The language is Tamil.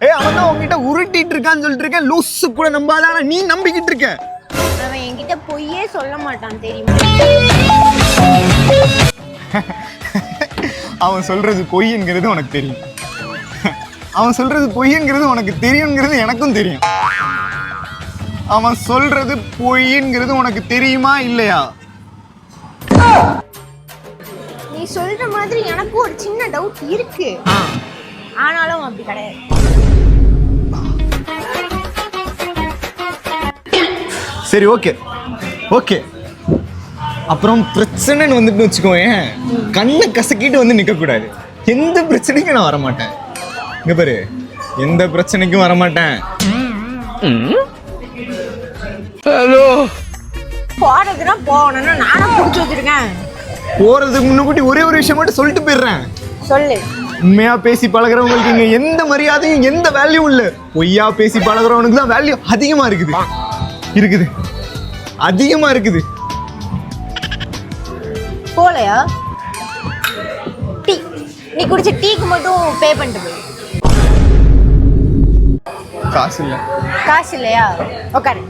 ஏய் அவன் தான் உன்கிட்ட உருட்டிட்டு இருக்கான்னு சொல்லிட்டு இருக்கேன். லூசு கூட நம்பாத, ஆனா நீ நம்பிக்கிட்டு இருக்க. அவன் என்கிட்ட பொய்யே சொல்ல மாட்டான் தெரியுமா? அவன் சொல்றது பொய்ங்கிறது உனக்கு தெரியும். அவன் சொல்றது பொய்ங்கிறது உனக்கு தெரியுங்கிறது எனக்கும் தெரியும். அவன் சொல்றது பொய்ங்கிறது உனக்கு தெரியுமா இல்லையா? நீ சொல்ற மாதிரி எனக்கும் ஒரு சின்ன டவுட் இருக்கு. ஆனாலும் அப்படி கிடையாது. சரி ஓகே ஓகே. அப்புறம் பிரச்சனைன்னு வந்துட்டு வச்சுக்கோயேன், கண்ணை கசக்கிட்டு வந்து நிற்கக்கூடாது. எந்த பிரச்சனைக்கும் நான் வரமாட்டேன். இங்க பாரு, எந்த பிரச்சனைக்கும் வரமாட்டேன். ஹலோ, போறதுன்னா போகணும்னா நானும் புடிச்சு வச்சிருக்கேன். போறதுக்கு முன்னாடி ஒரே ஒரு விஷயம் மட்டும் சொல்லிட்டு போயிடுறேன். சொல்லு. உண்மையா பேசி பழகிறவங்களுக்கு இங்க எந்த மரியாதையும் எந்த வேல்யூ இல்ல. பொய்யா பேசி பழகிறவனுக்கு தான் வேல்யூ அதிகமா இருக்குது அதிகமா இருக்குது. போலையா? டீ நீ குடிச்ச டீக்கு மட்டும் பே பண்ணிட்டு போய். காசு இல்ல. காசு இல்லையா? உட்காரு.